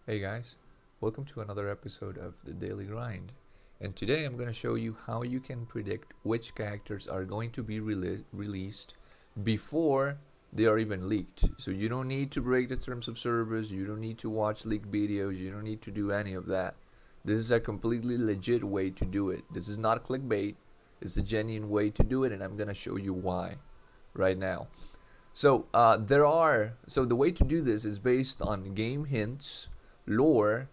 Hey guys, welcome to another episode of the Daily Grind. And today I'm going to show you how you can predict which characters are going to be released before they are even leaked. So you don't need to break the terms of service, you don't need to watch leaked videos, you don't need to do any of that. This is a completely legit way to do it. This is not clickbait, it's a genuine way to do it, and I'm going to show you why right now. So the way to do this is based on game hints, lore,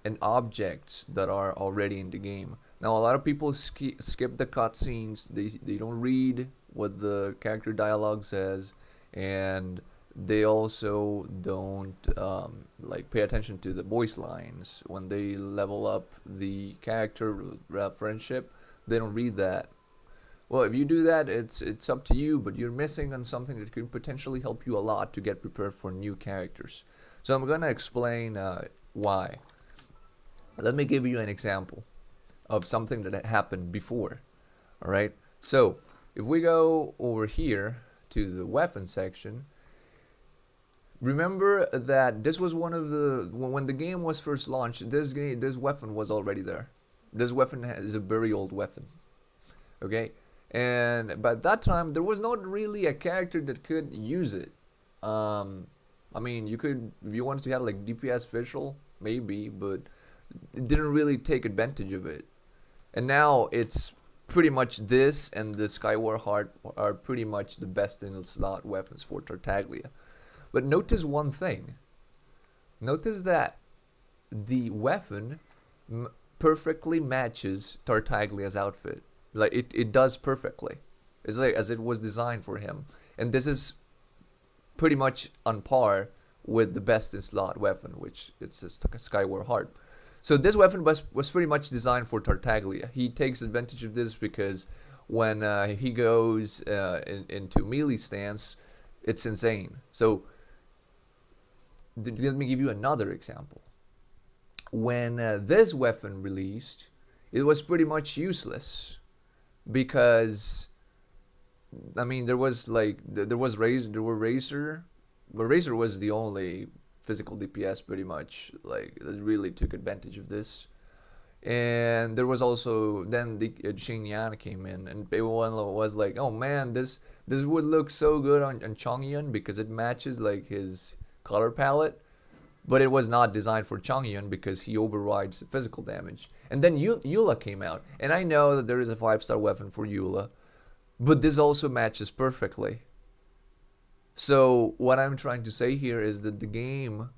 and objects that are already in the game. Now, a lot of people skip the cutscenes. They don't read what the character dialogue says, and they also don't pay attention to the voice lines when they level up the character friendship. They don't read that. Well, if you do that, it's up to you, but you're missing on something that could potentially help you a lot to get prepared for new characters. So I'm gonna explain why. Let me give you an example of something that happened before. All right. So if we go over here to the weapon section, remember that this was one of the when the game was first launched. This weapon was already there. This weapon is a very old weapon. Okay. And by that time, there was not really a character that could use it. I mean, you could, if you wanted to have like DPS visual, maybe, but it didn't really take advantage of it. And now it's pretty much this and the Skyward Heart are pretty much the best in the slot weapons for Tartaglia. But notice one thing. Notice that the weapon perfectly matches Tartaglia's outfit. Like it does perfectly. It's like as it was designed for him. And this is pretty much on par with the best in slot weapon, which it's a Skyward Heart. So this weapon was pretty much designed for Tartaglia. He takes advantage of this because when he goes into melee stance, it's insane. So let me give you another example. When this weapon released, it was pretty much useless because I mean there was Razor, but Razor was the only physical DPS pretty much like that really took advantage of this. And there was also then the Xingyan came in, and everyone was like, "Oh man, this would look so good on Chongyun because it matches like his color palette." But it was not designed for Chongyun because he overrides the physical damage. And then Eula came out, and I know that there is a 5-star weapon for Eula, but this also matches perfectly. So what I'm trying to say here is that the game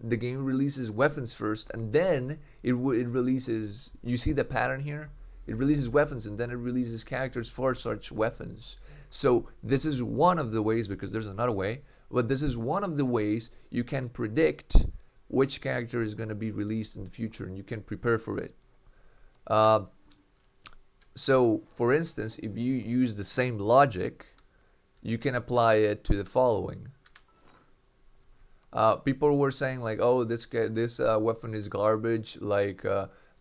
releases weapons first, and then it releases. You see the pattern here? It releases weapons, and then it releases characters for such weapons. So this is one of the ways, because there's another way, but this is one of the ways you can predict which character is going to be released in the future, and you can prepare for it. So, for instance, if you use the same logic, you can apply it to the following. People were saying like, "Oh, this weapon is garbage." Like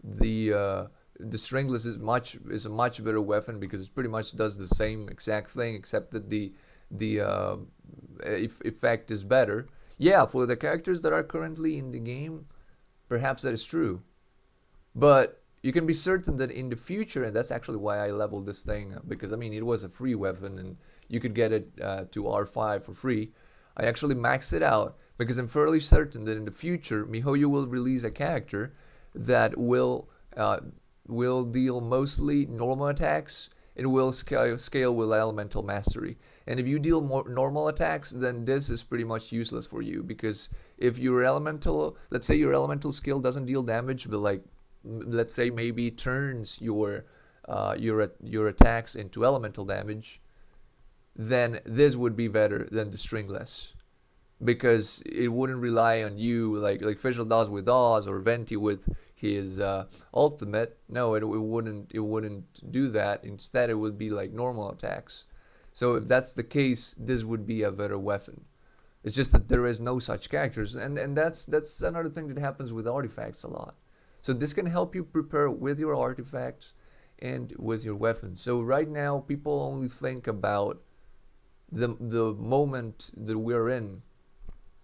the stringless is a much better weapon because it pretty much does the same exact thing, except that the effect is better. Yeah, for the characters that are currently in the game, perhaps that is true. But you can be certain that in the future, and that's actually why I leveled this thing, because I mean it was a free weapon and you could get it to R5 for free. I actually maxed it out because I'm fairly certain that in the future Mihoyo will release a character that will deal mostly normal attacks. It will scale with elemental mastery. And if you deal more normal attacks, then this is pretty much useless for you, because if your elemental, let's say your elemental skill doesn't deal damage, but like let's say maybe turns your attacks into elemental damage, then this would be better than the stringless, because it wouldn't rely on you like Fischl does with Oz or Venti with his ultimate. No, it wouldn't do that. Instead, it would be like normal attacks. So if that's the case, this would be a better weapon. It's just that there is no such characters, and that's another thing that happens with artifacts a lot. So this can help you prepare with your artifacts and with your weapons. So right now, people only think about the moment that we're in.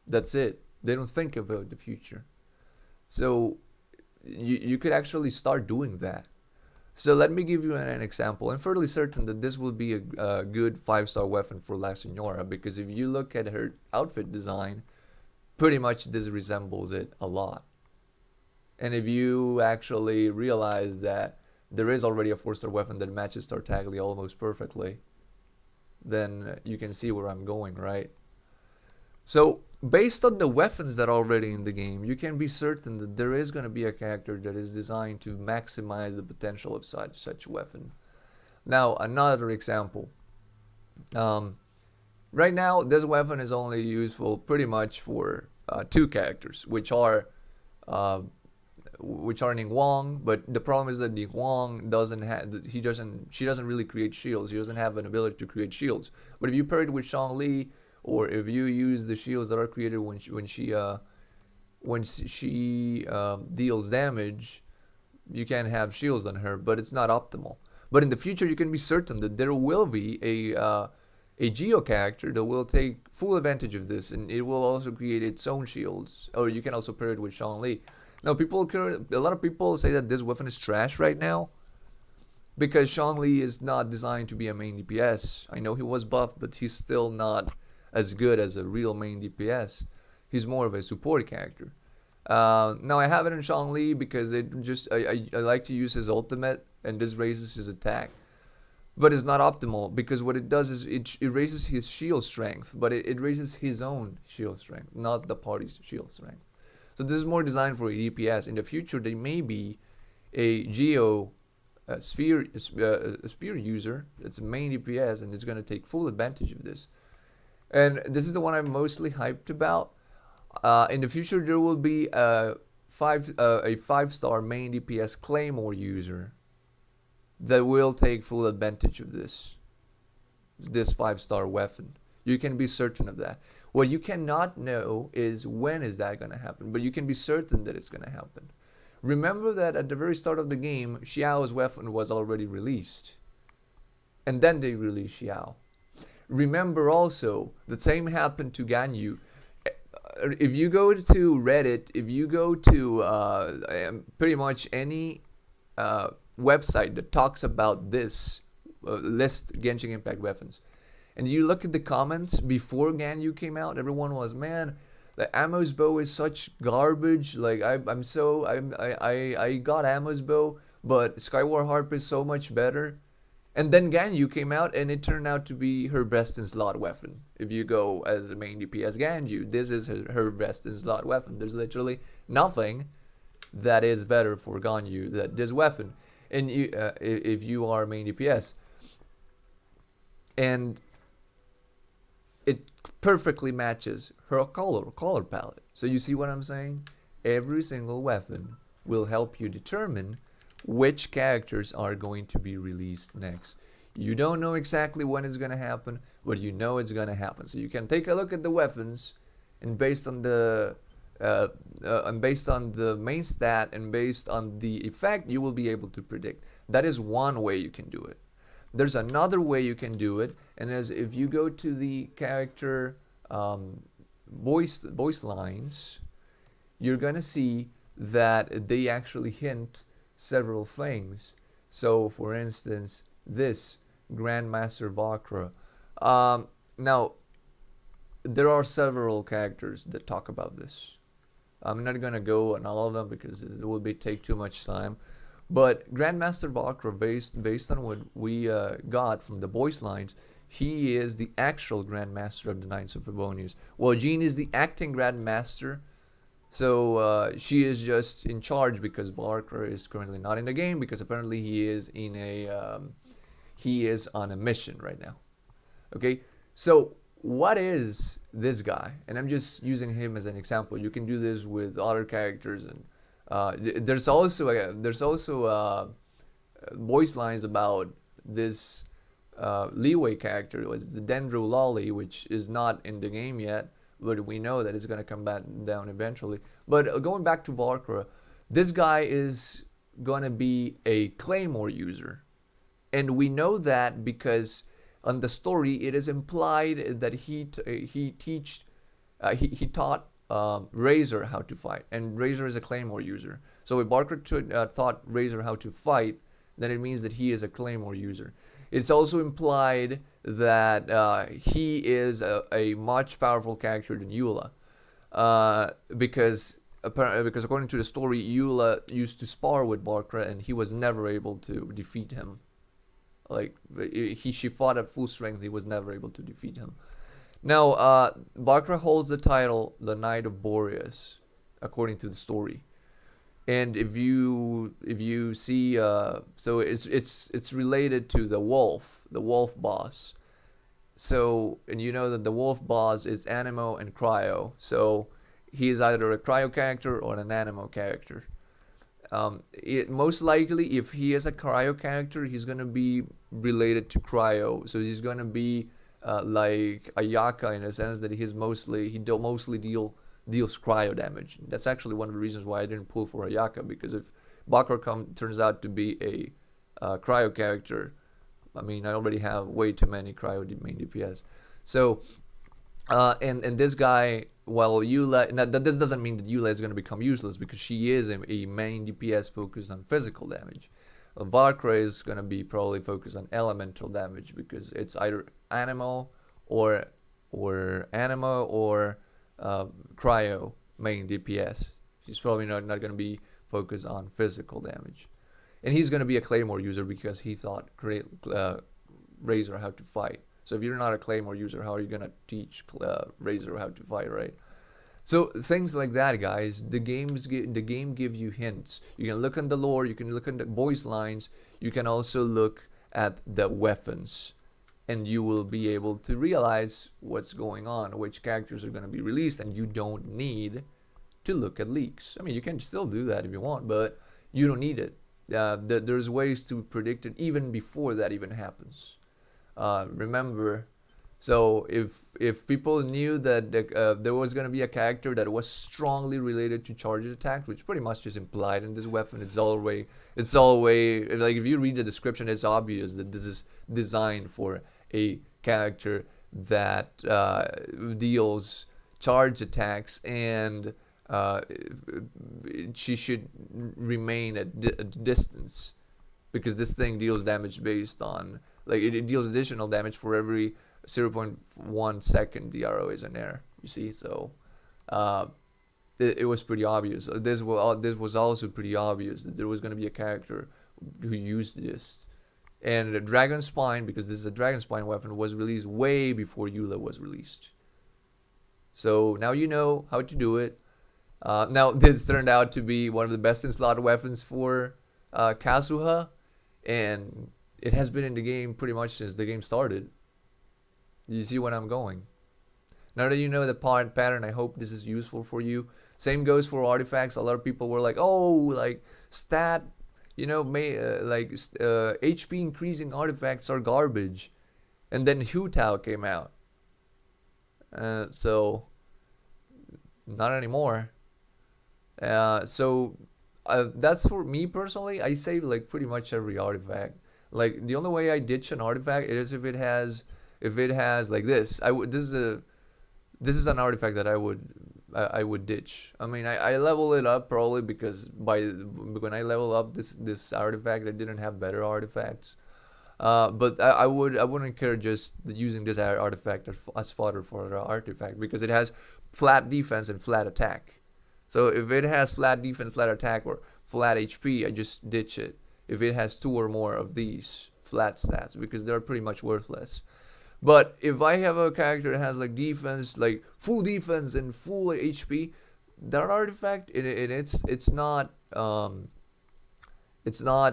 That's it. They don't think about the future. So you could actually start doing that. So let me give you an example. I'm fairly certain that this will be a good 5-star weapon for La Senora, because if you look at her outfit design, pretty much this resembles it a lot. And if you actually realize that there is already a 4-star weapon that matches Tartaglia almost perfectly, then you can see where I'm going, right? So, based on the weapons that are already in the game, you can be certain that there is going to be a character that is designed to maximize the potential of such weapon. Now, another example. Um, right now, this weapon is only useful pretty much for two characters, uh, which are Ning Wong. But the problem is that Ning Wong she doesn't really create shields. He doesn't have an ability to create shields. But if you pair it with Shang Li, or if you use the shields that are created when she deals damage, you can have shields on her, but it's not optimal. But in the future, you can be certain that there will be a Geo character that will take full advantage of this, and it will also create its own shields. Or you can also pair it with Shang Li. Now, a lot of people say that this weapon is trash right now because Shang Li is not designed to be a main DPS. I know he was buffed, but he's still not as good as a real main DPS. He's more of a support character. Now I have it in Shang Li because I like to use his ultimate, and this raises his attack. But it's not optimal because what it does is it raises his shield strength, but it raises his own shield strength, not the party's shield strength. So this is more designed for a DPS. In the future, there may be a Geo sphere user that's a main DPS, and it's going to take full advantage of this. And this is the one I'm mostly hyped about. In the future, there will be a 5-star main DPS Claymore user that will take full advantage of this 5-star weapon. You can be certain of that. What you cannot know is when is that going to happen, but you can be certain that it's going to happen. Remember that at the very start of the game, Xiao's weapon was already released, and then they released Xiao. Remember also, the same happened to Ganyu. If you go to Reddit, if you go to pretty much any website that talks about this list Genshin Impact weapons, and you look at the comments before Ganyu came out, everyone was, man, the Ammo's bow is such garbage. Like I got Ammo's bow, but Skyward Harp is so much better. And then Ganyu came out, and it turned out to be her best in slot weapon. If you go as a main DPS Ganyu, this is her best in slot weapon. There's literally nothing that is better for Ganyu than this weapon. And if you are main DPS, and it perfectly matches her color palette. So you see what I'm saying? Every single weapon will help you determine which characters are going to be released next. You don't know exactly when it's going to happen, but you know it's going to happen. So you can take a look at the weapons, and based on the main stat and based on the effect, you will be able to predict. That is one way you can do it. There's another way you can do it, and as if you go to the character voice lines, you're gonna see that they actually hint several things. So, for instance, this Grandmaster Vakra. Now, there are several characters that talk about this. I'm not gonna go on all of them because it would take too much time. But Grandmaster Vakra, based on what we got from the voice lines, he is the actual Grandmaster of the Knights of Favonius. Well, Jean is the acting Grandmaster, so she is just in charge because Vakra is currently not in the game because apparently he is on a mission right now. Okay, so what is this guy? And I'm just using him as an example. You can do this with other characters, and there's also voice lines about this Leeway character. It was the Dendro Lolly, which is not in the game yet, but we know that it's going to come back down eventually. But going back to Vakra, this guy is going to be a Claymore user, and we know that because on the story it is implied that he taught Razor how to fight, and Razor is a Claymore user. So if Barker taught Razor how to fight, then it means that he is a Claymore user. It's also implied that he is a much powerful character than Eula, because according to the story, Eula used to spar with Barker, and he was never able to defeat him. Like she fought at full strength, he was never able to defeat him. Now, Barker holds the title, the Knight of Boreas, according to the story. And if you see, so it's related to the wolf boss. So, and you know that the wolf boss is Animo and Cryo. So he is either a Cryo character or an Animo character. Most likely, if he is a Cryo character, he's gonna be related to Cryo. So he's gonna be like Ayaka in a sense that he mostly deals cryo damage. That's actually one of the reasons why I didn't pull for Ayaka, because if Bakra turns out to be a cryo character, I mean, I already have way too many cryo main DPS. So and this guy, while Eula, now this doesn't mean that Eula is going to become useless, because she is a main DPS focused on physical damage. Varkra is going to be probably focused on elemental damage, because it's either Animo or Cryo main DPS. She's probably not going to be focused on physical damage. And he's going to be a Claymore user because he taught Razor how to fight. So if you're not a Claymore user, how are you going to teach Razor how to fight, right? So things like that, guys. The game gives you hints. You can look in the lore, you can look in the voice lines, you can also look at the weapons, and you will be able to realize what's going on, which characters are going to be released, and you don't need to look at leaks. I mean, you can still do that if you want, but you don't need it. There's ways to predict it even before that even happens. Remember, so if people knew that there was going to be a character that was strongly related to charged attack, which pretty much is implied in this weapon, it's always like, if you read the description, it's obvious that this is designed for a character that deals charge attacks, and she should remain at a distance, because this thing deals damage based on, like, it deals additional damage for every 0.1 second the arrow is in air. You see, so it was pretty obvious. This was also pretty obvious that there was going to be a character who used this. And the Dragon Spine, because this is a Dragon Spine weapon, was released way before Eula was released. So now you know how to do it. Now this turned out to be one of the best in slot weapons for Kazuha, and it has been in the game pretty much since the game started. You see where I'm going. Now that you know the pattern, I hope this is useful for you. Same goes for artifacts. A lot of people were like, oh, like stat, HP increasing artifacts are garbage. And then Hu Tao came out. So, not anymore. So, that's for me personally. I save like pretty much every artifact. Like, the only way I ditch an artifact is if it has like this. This is an artifact that I would ditch. I mean, I level it up probably because when I level up this artifact, I didn't have better artifacts. But I wouldn't care just using this artifact as fodder for an artifact, because it has flat defense and flat attack. So if it has flat defense, flat attack, or flat HP, I just ditch it. If it has 2 or more of these flat stats, because they're pretty much worthless. But if I have a character that has like defense, like full defense and full HP, that artifact, it's not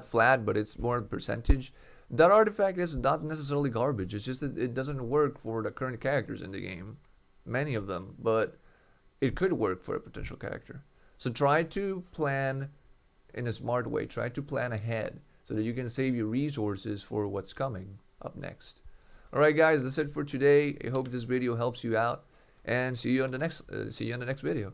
flat, but it's more percentage. That artifact is not necessarily garbage. It's just that it doesn't work for the current characters in the game, many of them, but it could work for a potential character. So try to plan in a smart way. Try to plan ahead so that you can save your resources for what's coming up next. Alright guys, that's it for today. I hope this video helps you out, and see you on the next video.